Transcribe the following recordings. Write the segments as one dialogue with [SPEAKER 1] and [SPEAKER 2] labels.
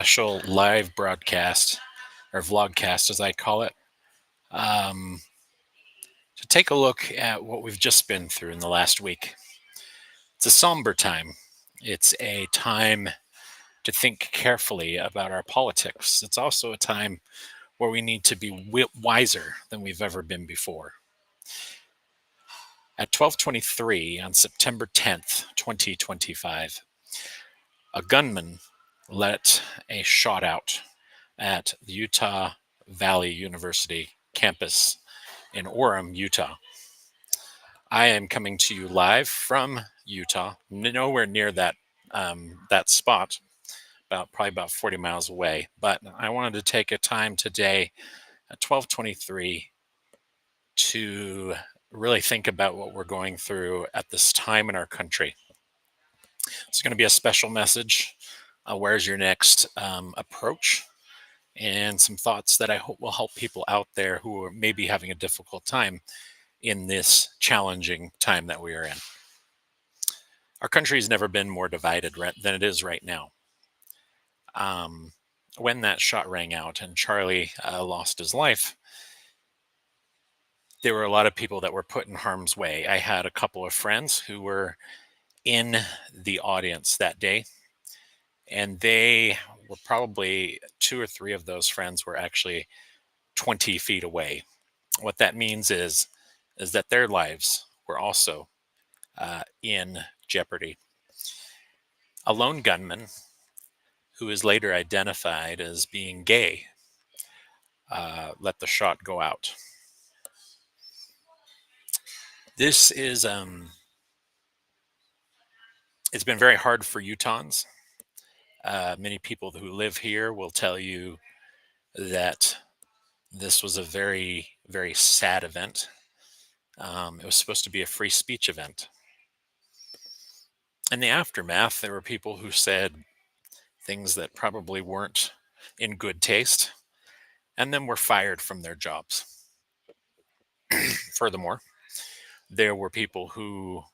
[SPEAKER 1] special live broadcast or vlogcast, as I call it, um, to take a look at what we've just been through in the last week. It's a somber time. It's a time to think carefully about our politics. It's also a time where we need to be wiser than we've ever been before. At 12:23 on September 10th, 2025, a gunman let a shot out at the Utah Valley University campus in Orem, Utah. I am coming to you live from Utah, nowhere near that spot, probably about 40 miles away. But I wanted to take a time today at 12:23 to really think about what we're going through at this time in our country. It's going to be a special message. Where's your next approach? And some thoughts that I hope will help people out there who are maybe having a difficult time in this challenging time that we are in. Our country has never been more divided than it is right now. Um, when that shot rang out and Charlie lost his life, there were a lot of people that were put in harm's way. I had a couple of friends who were in the audience that day, and they were probably two or three of those friends were actually 20 feet away. What that means is that their lives were also in jeopardy. A lone gunman, who is later identified as being gay, let the shot go out. This is it's been very hard for Utahns. Many people who live here will tell you that this was a very, very sad event. It was supposed to be a free speech event. In the aftermath, there were people who said things that probably weren't in good taste and then were fired from their jobs. Furthermore, there were people who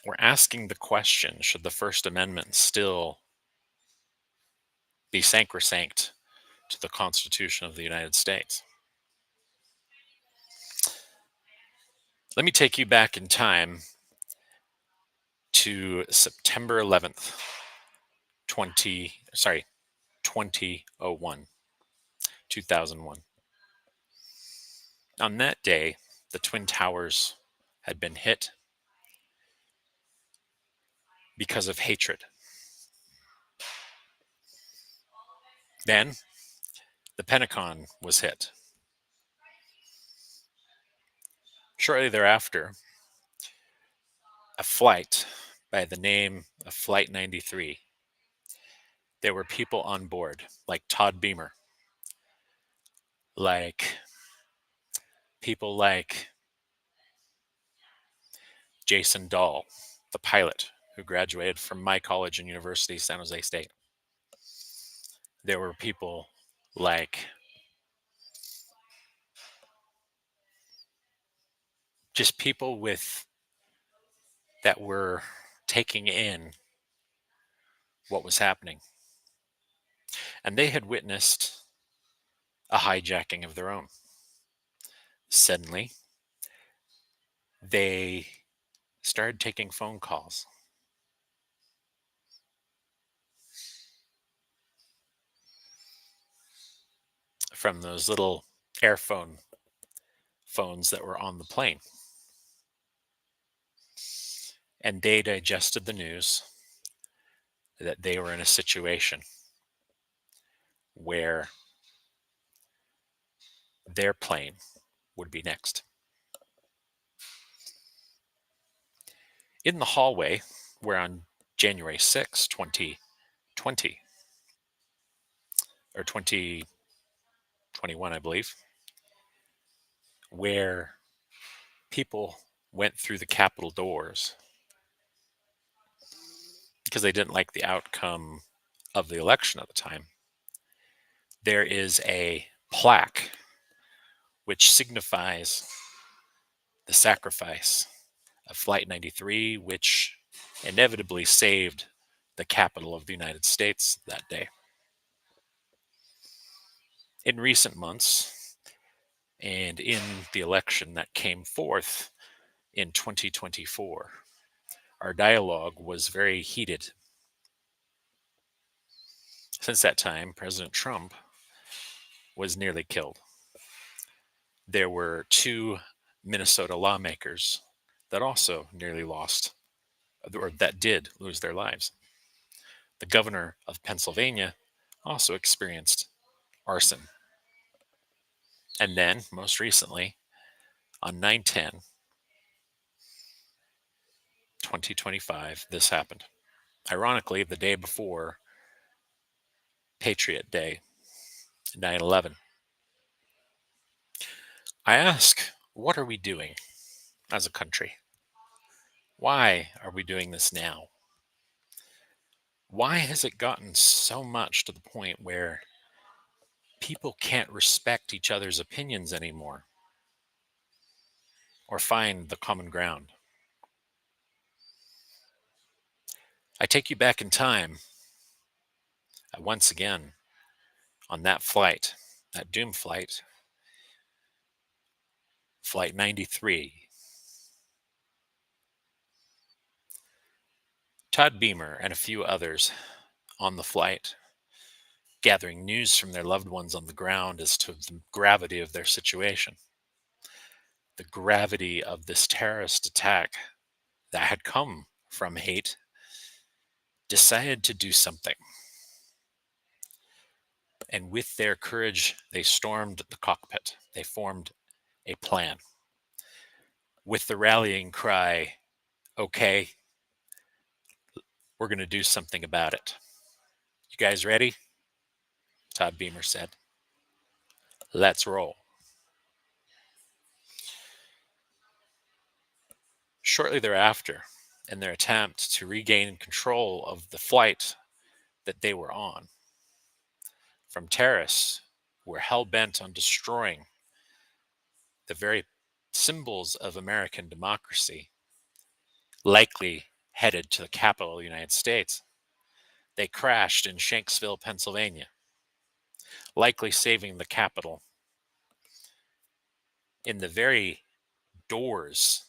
[SPEAKER 1] were asking the question, should the First Amendment still be sacrosanct to the Constitution of the United States? Let me take you back in time to September 11th, 2001, 2001. On that day, the Twin Towers had been hit because of hatred. Then the Pentagon was hit. Shortly thereafter, a flight by the name of Flight 93, there were people on board like Todd Beamer, like people like Jason Dahl, the pilot who graduated from my college and university, San Jose State. There were people like just people with that were taking in what was happening. And they had witnessed a hijacking of their own. Suddenly, they started taking phone calls. From those little airphone phones that were on the plane. And they digested the news that they were in a situation where their plane would be next. In the hallway, where on January 6, 2020, or 2021, I believe, where people went through the Capitol doors because they didn't like the outcome of the election at the time, there is a plaque which signifies the sacrifice of Flight 93, which inevitably saved the capital of the United States that day. In recent months, and in the election that came forth in 2024, our dialogue was very heated. Since that time, President Trump was nearly killed. There were two Minnesota lawmakers that also nearly lost, or that did lose their lives. The governor of Pennsylvania also experienced arson. And then, most recently, on 9/10, 2025, this happened. Ironically, the day before Patriot Day, 9/11. I ask, what are we doing as a country? Why are we doing this now? Why has it gotten so much to the point where people can't respect each other's opinions anymore or find the common ground? I take you back in time, once again, on that flight, that doom flight, Flight 93. Todd Beamer and a few others on the flight, gathering news from their loved ones on the ground as to the gravity of their situation, the gravity of this terrorist attack that had come from hate, decided to do something. And with their courage, they stormed the cockpit. They formed a plan with the rallying cry, okay, we're going to do something about it. You guys ready? Todd Beamer said. Let's roll. Shortly thereafter, in their attempt to regain control of the flight that they were on from terrorists who were hell bent on destroying the very symbols of American democracy, likely headed to the capital of the United States, they crashed in Shanksville, Pennsylvania, likely saving the capital in the very doors,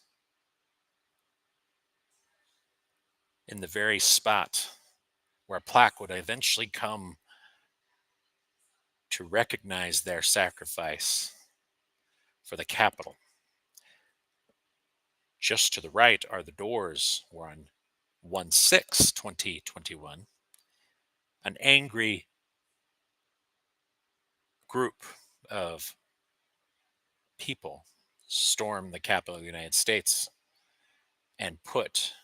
[SPEAKER 1] in the very spot where a plaque would eventually come to recognize their sacrifice for the capital. Just to the right are the doors where on 1/6/2021, an angry group of people stormed the capital of the United States and put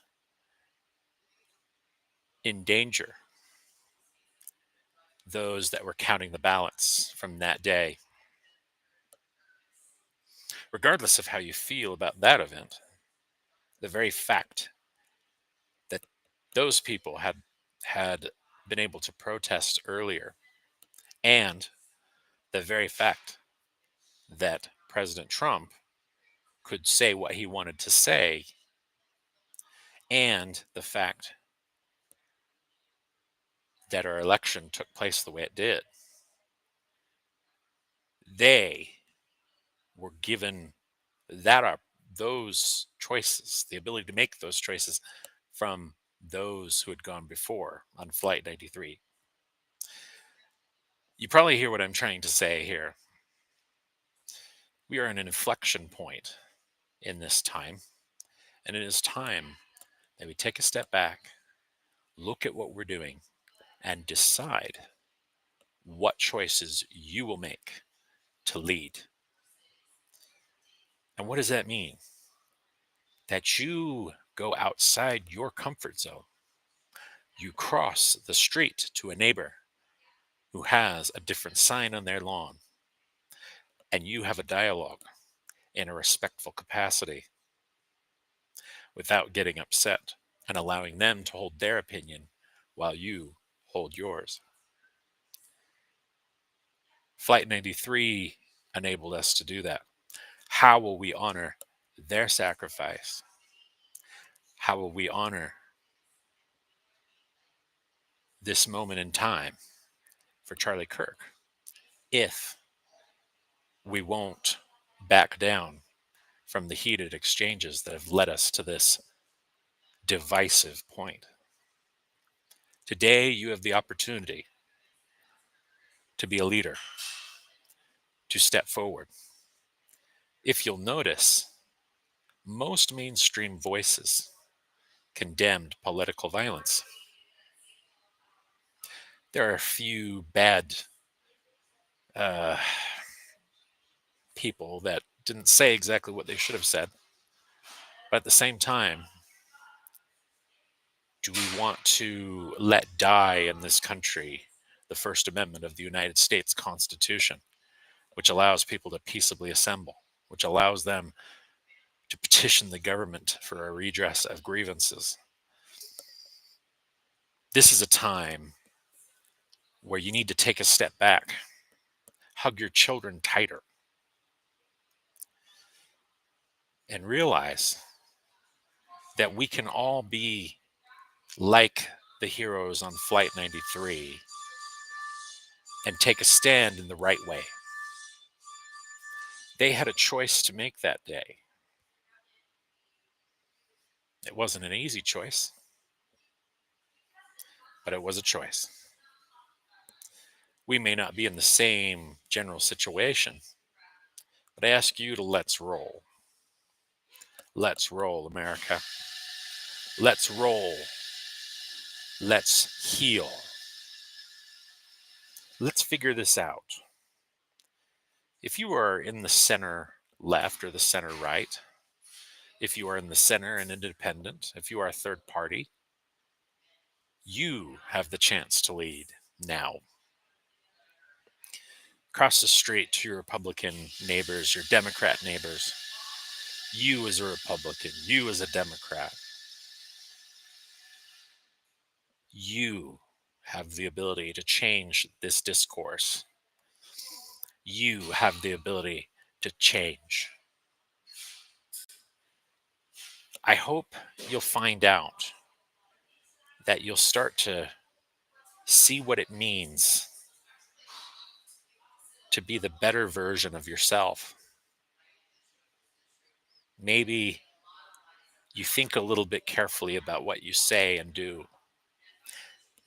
[SPEAKER 1] in danger those that were counting the ballots from that day. Regardless of how you feel about that event, the very fact that those people had been able to protest earlier, and the very fact that President Trump could say what he wanted to say, and the fact that our election took place the way it did, they were given those choices, the ability to make those choices from those who had gone before on Flight 93. You probably hear what I'm trying to say here. We are in an inflection point in this time, and it is time that we take a step back, look at what we're doing, and decide what choices you will make to lead. And what does that mean? That you go outside your comfort zone. You cross the street to a neighbor who has a different sign on their lawn, and you have a dialogue in a respectful capacity without getting upset and allowing them to hold their opinion while you hold yours. Flight 93 enabled us to do that. How will we honor their sacrifice? How will we honor this moment in time for Charlie Kirk if we won't back down from the heated exchanges that have led us to this divisive point. Today, you have the opportunity to be a leader, to step forward. If you'll notice, most mainstream voices condemned political violence. There are a few bad uh, people that didn't say exactly what they should have said. But at the same time, do we want to let die in this country the First Amendment of the United States Constitution, which allows people to peaceably assemble, which allows them to petition the government for a redress of grievances? This is a time where you need to take a step back, hug your children tighter, and realize that we can all be like the heroes on Flight 93 and take a stand in the right way. They had a choice to make that day. It wasn't an easy choice, but it was a choice. We may not be in the same general situation, but I ask you to let's roll. Let's roll, America. Let's roll. Let's heal. Let's figure this out. If you are in the center left or the center right, if you are in the center and independent, if you are a third party, you have the chance to lead now. Across the street to your Republican neighbors, your Democrat neighbors, you as a Republican, you as a Democrat, you have the ability to change this discourse. You have the ability to change. I hope you'll find out that you'll start to see what it means to be the better version of yourself. Maybe you think a little bit carefully about what you say and do.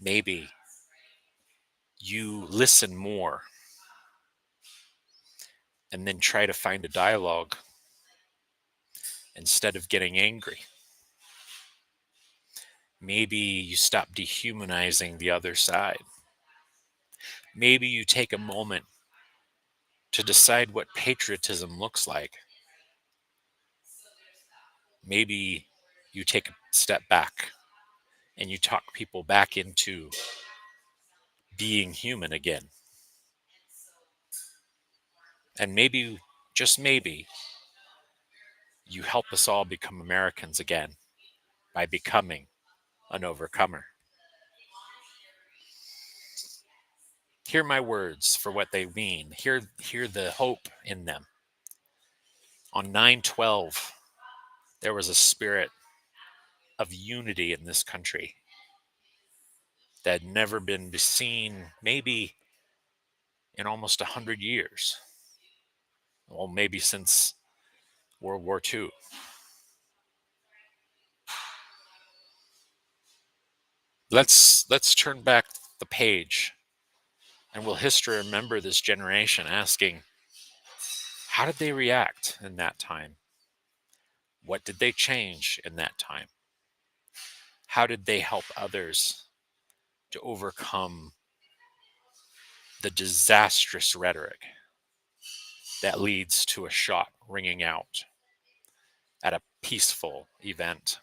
[SPEAKER 1] Maybe you listen more and then try to find a dialogue instead of getting angry. Maybe you stop dehumanizing the other side. Maybe you take a moment to decide what patriotism looks like. Maybe you take a step back and you talk people back into being human again. And maybe, just maybe, you help us all become Americans again by becoming an overcomer. Hear my words for what they mean. Hear the hope in them. On 9/12, there was a spirit of unity in this country that had never been seen, maybe in almost 100 years. Well, maybe since World War II. Let's turn back the page, and will history remember this generation asking, how did they react in that time? What did they change in that time? How did they help others to overcome the disastrous rhetoric that leads to a shot ringing out at a peaceful event,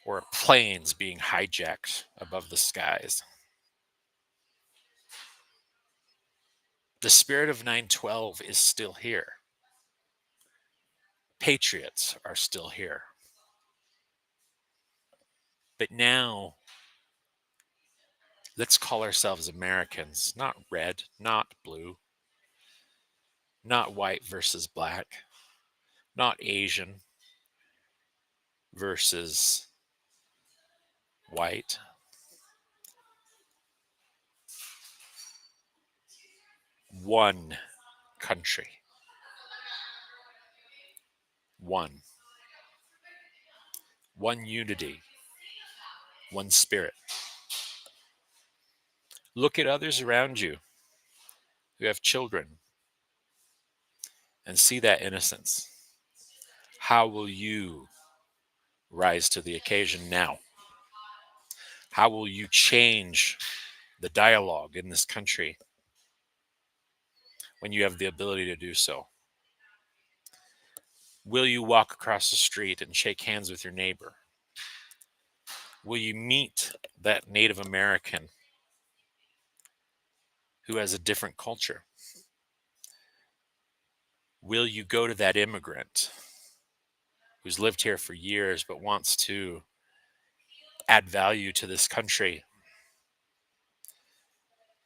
[SPEAKER 1] or planes being hijacked above the skies? The spirit of 9/12 is still here. Patriots are still here. But now, let's call ourselves Americans, not red, not blue, not white versus black, not Asian versus white, one country, one unity, one spirit. Look at others around you who have children and see that innocence. How will you rise to the occasion now? How will you change the dialogue in this country when you have the ability to do so? Will you walk across the street and shake hands with your neighbor? Will you meet that Native American who has a different culture? Will you go to that immigrant who's lived here for years but wants to add value to this country?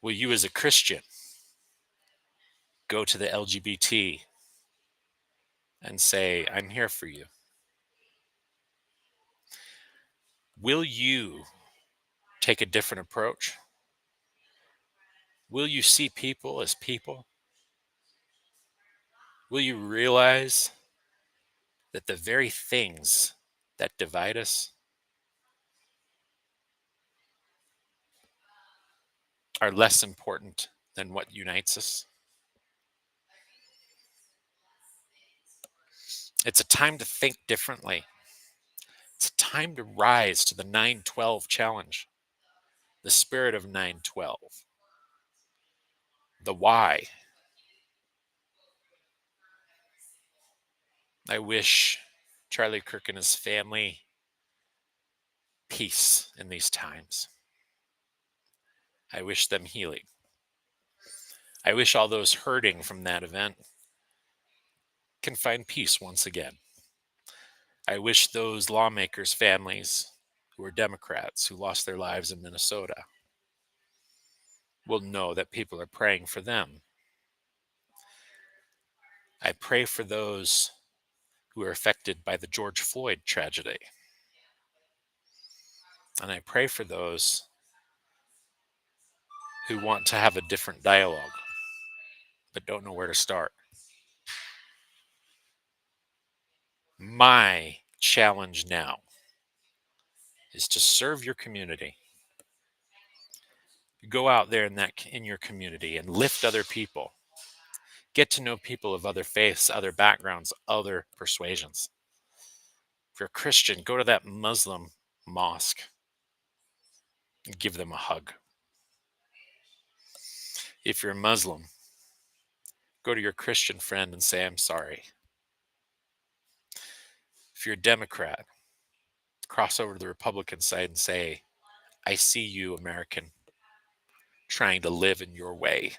[SPEAKER 1] Will you, as a Christian, go to the LGBT and say, I'm here for you? Will you take a different approach? Will you see people as people? Will you realize that the very things that divide us are less important than what unites us? It's a time to think differently. It's a time to rise to the 9/12 challenge, the spirit of 9/12, the why. I wish Charlie Kirk and his family peace in these times. I wish them healing. I wish all those hurting from that event can find peace once again. I wish those lawmakers' families who are Democrats who lost their lives in Minnesota will know that people are praying for them. I pray for those who are affected by the George Floyd tragedy. And I pray for those who want to have a different dialogue but don't know where to start. My challenge now is to serve your community. Go out there in your community and lift other people. Get to know people of other faiths, other backgrounds, other persuasions. If you're a Christian, go to that Muslim mosque and give them a hug. If you're a Muslim, go to your Christian friend and say, I'm sorry. If you're a Democrat, cross over to the Republican side and say, I see you, American, trying to live in your way.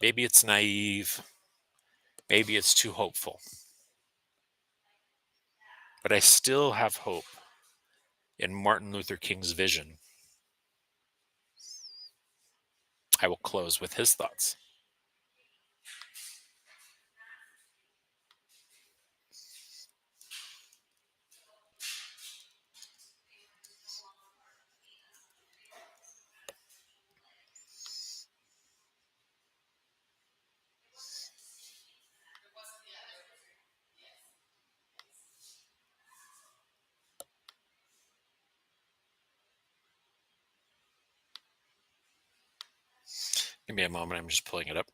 [SPEAKER 1] Maybe it's naive. Maybe it's too hopeful. But I still have hope in Martin Luther King's vision. I will close with his thoughts. Give me a moment. I'm just pulling it up.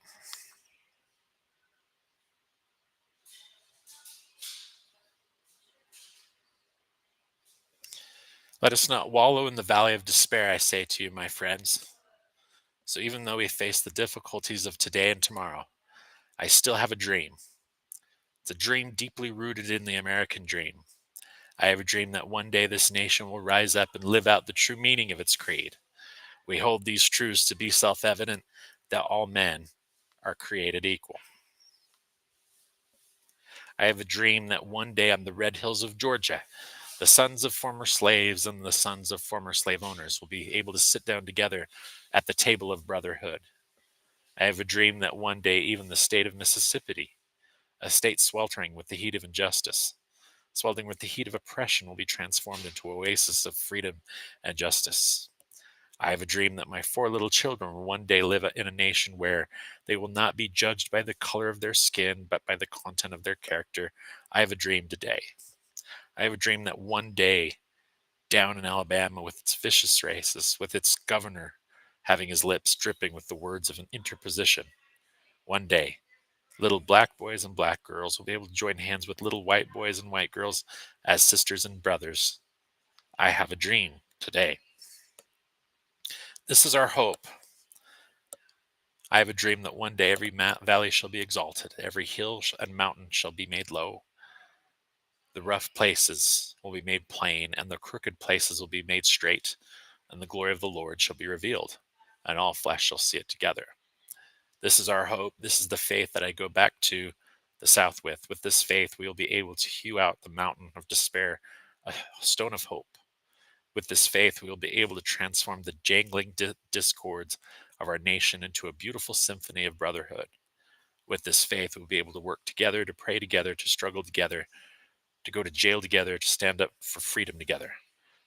[SPEAKER 1] Let us not wallow in the valley of despair, I say to you, my friends. So even though we face the difficulties of today and tomorrow, I still have a dream. It's a dream deeply rooted in the American dream. I have a dream that one day this nation will rise up and live out the true meaning of its creed. We hold these truths to be self-evident, that all men are created equal. I have a dream that one day on the red hills of Georgia, the sons of former slaves and the sons of former slave owners will be able to sit down together at the table of brotherhood. I have a dream that one day even the state of Mississippi, a state sweltering with the heat of injustice, sweltering with the heat of oppression, will be transformed into oasis of freedom and justice. I have a dream that my four little children will one day live in a nation where they will not be judged by the color of their skin, but by the content of their character. I have a dream today. I have a dream that one day, down in Alabama, with its vicious racists, with its governor having his lips dripping with the words of an interposition, one day, little black boys and black girls will be able to join hands with little white boys and white girls as sisters and brothers. I have a dream today. This is our hope. I have a dream that one day every valley shall be exalted, every hill and mountain shall be made low. The rough places will be made plain, and the crooked places will be made straight, and the glory of the Lord shall be revealed, and all flesh shall see it together. This is our hope. This is the faith that I go back to the South with. With this faith, we will be able to hew out the mountain of despair, a stone of hope. With this faith, we will be able to transform the jangling discords of our nation into a beautiful symphony of brotherhood. With this faith, we'll be able to work together, to pray together, to struggle together, to go to jail together, to stand up for freedom together,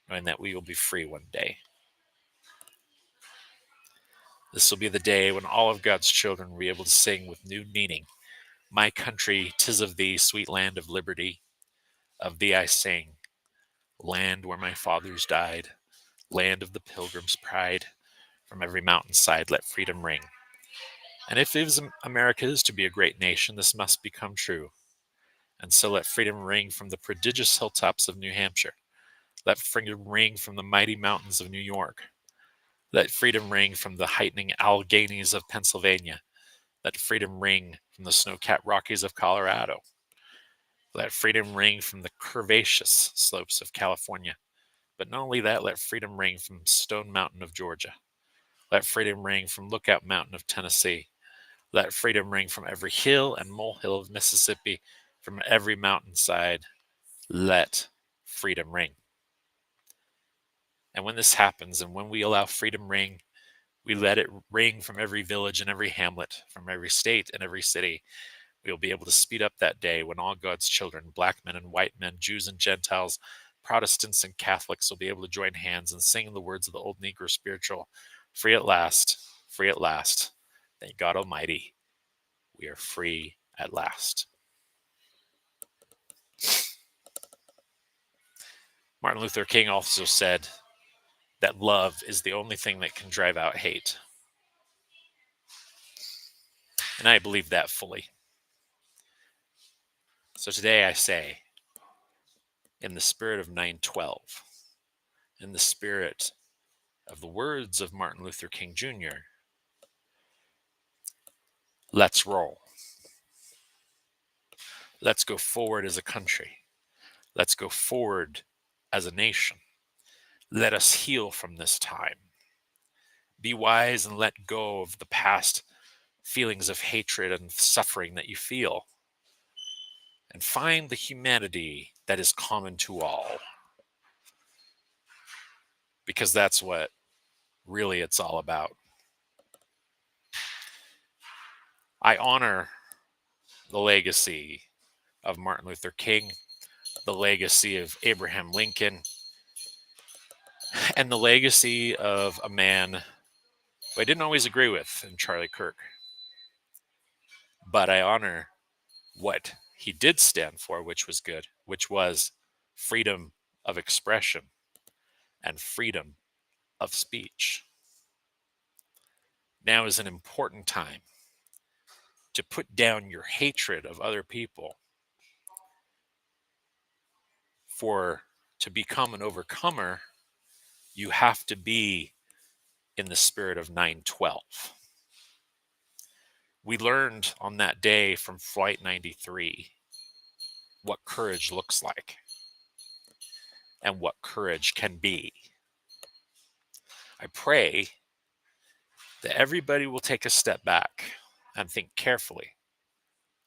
[SPEAKER 1] knowing that we will be free one day. This will be the day when all of God's children will be able to sing with new meaning. My country, 'tis of thee, sweet land of liberty. Of thee I sing, land where my fathers died, land of the pilgrim's pride. From every mountainside let freedom ring. And if America is to be a great nation, this must become true. And so let freedom ring from the prodigious hilltops of New Hampshire. Let freedom ring from the mighty mountains of New York. Let freedom ring from the heightening Alleghenies of Pennsylvania. Let freedom ring from the snow-capped Rockies of Colorado. Let freedom ring from the curvaceous slopes of California. But not only that, let freedom ring from Stone Mountain of Georgia. Let freedom ring from Lookout Mountain of Tennessee. Let freedom ring from every hill and molehill of Mississippi, from every mountainside. Let freedom ring. And when this happens, and when we allow freedom ring, we let it ring from every village and every hamlet, from every state and every city. We will be able to speed up that day when all God's children, black men and white men, Jews and Gentiles, Protestants and Catholics, will be able to join hands and sing the words of the old Negro spiritual, free at last, free at last. Thank God Almighty, we are free at last. Martin Luther King also said that love is the only thing that can drive out hate. And I believe that fully. So today I say, in the spirit of 9/12, in the spirit of the words of Martin Luther King Jr., let's roll. Let's go forward as a country. Let's go forward as a nation. Let us heal from this time. Be wise and let go of the past feelings of hatred and suffering that you feel. And find the humanity that is common to all. Because that's what really it's all about. I honor the legacy of Martin Luther King, the legacy of Abraham Lincoln, and the legacy of a man who I didn't always agree with in Charlie Kirk. But I honor what he did stand for, which was good, which was freedom of expression and freedom of speech. Now is an important time to put down your hatred of other people. For to become an overcomer, you have to be in the spirit of 9/12. We learned on that day from Flight 93 what courage looks like and what courage can be. I pray that everybody will take a step back and think carefully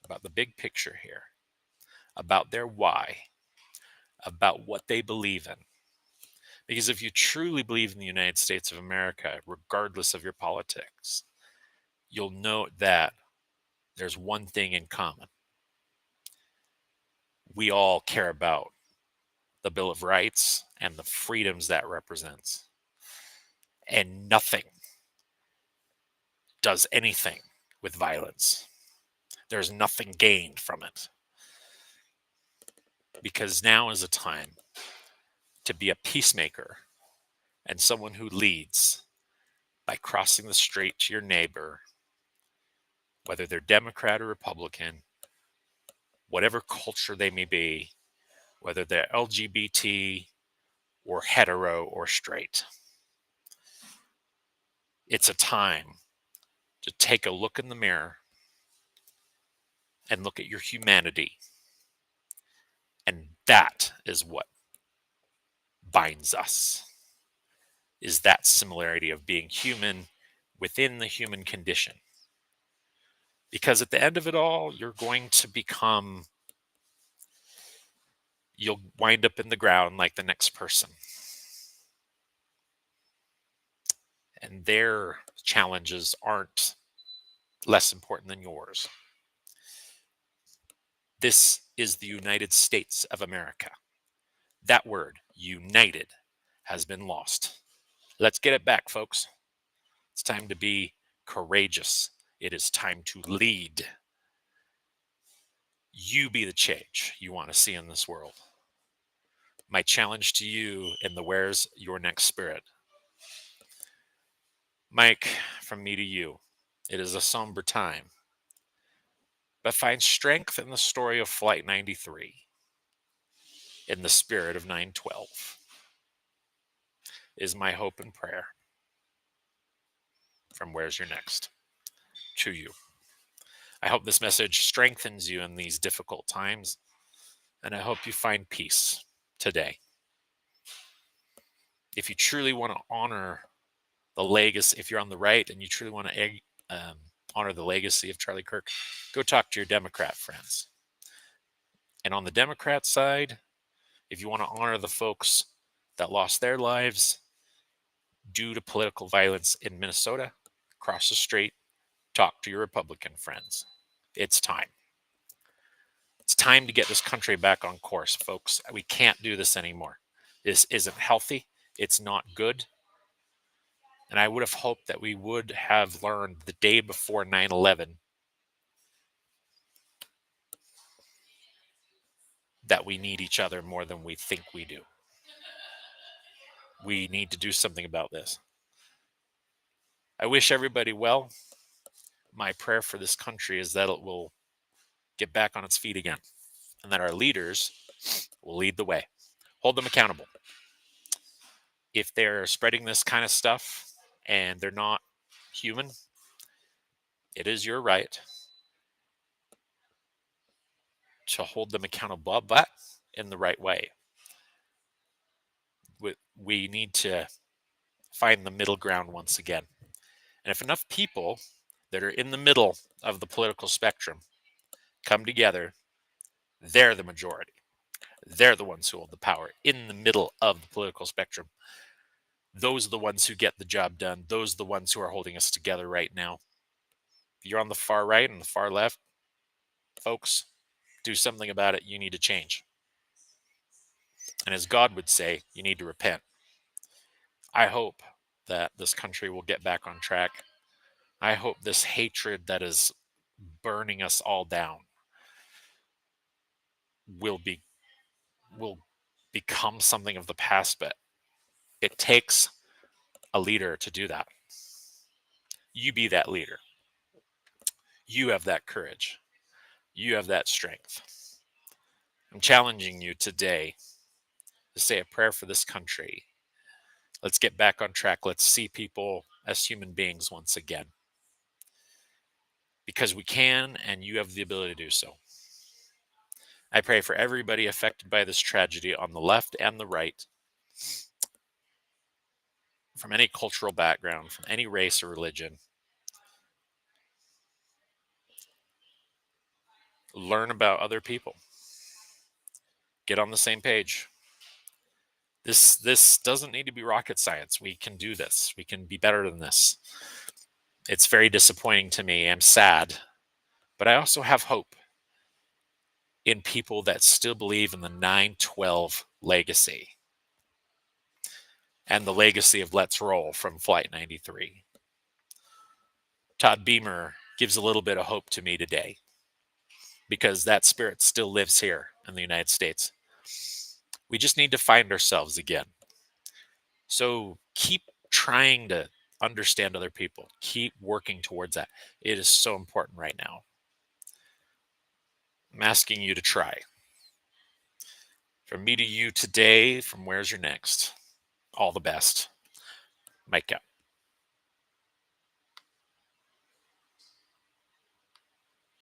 [SPEAKER 1] about the big picture here, about their why, about what they believe in. Because if you truly believe in the United States of America, regardless of your politics, you'll note that there's one thing in common. We all care about the Bill of Rights and the freedoms that represents. And nothing does anything with violence. There's nothing gained from it. Because now is a time to be a peacemaker and someone who leads by crossing the street to your neighbor, whether they're Democrat or Republican, whatever culture they may be, whether they're LGBT or hetero or straight. It's a time to take a look in the mirror and look at your humanity. And that is what binds us, is that similarity of being human within the human condition. Because at the end of it all, you'll wind up in the ground like the next person. And their challenges aren't less important than yours. This is the United States of America. That word, united, has been lost. Let's get it back, folks. It's time to be courageous. It is time to lead. You be the change you want to see in this world. My challenge to you in the Where's Your Next Spirit. Mike, from me to you, it is a somber time, but find strength in the story of Flight 93, in the spirit of 9/12, is my hope and prayer from Where's Your Next to you. I hope this message strengthens you in these difficult times, and I hope you find peace today. If you truly want to honor the legacy, if you're on the right and you truly want to honor the legacy of Charlie Kirk, go talk to your Democrat friends. And on the Democrat side, if you want to honor the folks that lost their lives due to political violence in Minnesota, cross the street, talk to your Republican friends. It's time. It's time to get this country back on course, folks. We can't do this anymore. This isn't healthy. It's not good. And I would have hoped that we would have learned the day before 9/11 that we need each other more than we think we do. We need to do something about this. I wish everybody well. My prayer for this country is that it will get back on its feet again, and that our leaders will lead the way. Hold them accountable. If they're spreading this kind of stuff and they're not human, it is your right to hold them accountable, but in the right way. We need to find the middle ground once again. And if enough people that are in the middle of the political spectrum come together, they're the majority. They're the ones who hold the power in the middle of the political spectrum. Those are the ones who get the job done. Those are the ones who are holding us together right now. If you're on the far right and the far left, folks, do something about it. You need to change. And as God would say, you need to repent. I hope that this country will get back on track. I hope this hatred that is burning us all down will become something of the past, but it takes a leader to do that. You be that leader. You have that courage. You have that strength. I'm challenging you today to say a prayer for this country. Let's get back on track. Let's see people as human beings once again. Because we can, and you have the ability to do so. I pray for everybody affected by this tragedy on the left and the right, from any cultural background, from any race or religion. Learn about other people. Get on the same page. This doesn't need to be rocket science. We can do this. We can be better than this. It's very disappointing to me. I'm sad. But I also have hope in people that still believe in the 9/12 legacy. And the legacy of Let's Roll from Flight 93. Todd Beamer gives a little bit of hope to me today, because that spirit still lives here in the United States. We just need to find ourselves again. So keep trying to understand other people. Keep working towards that. It is so important right now. I'm asking you to try. From me to you today, from Where's Your Next? All the best. Mike out.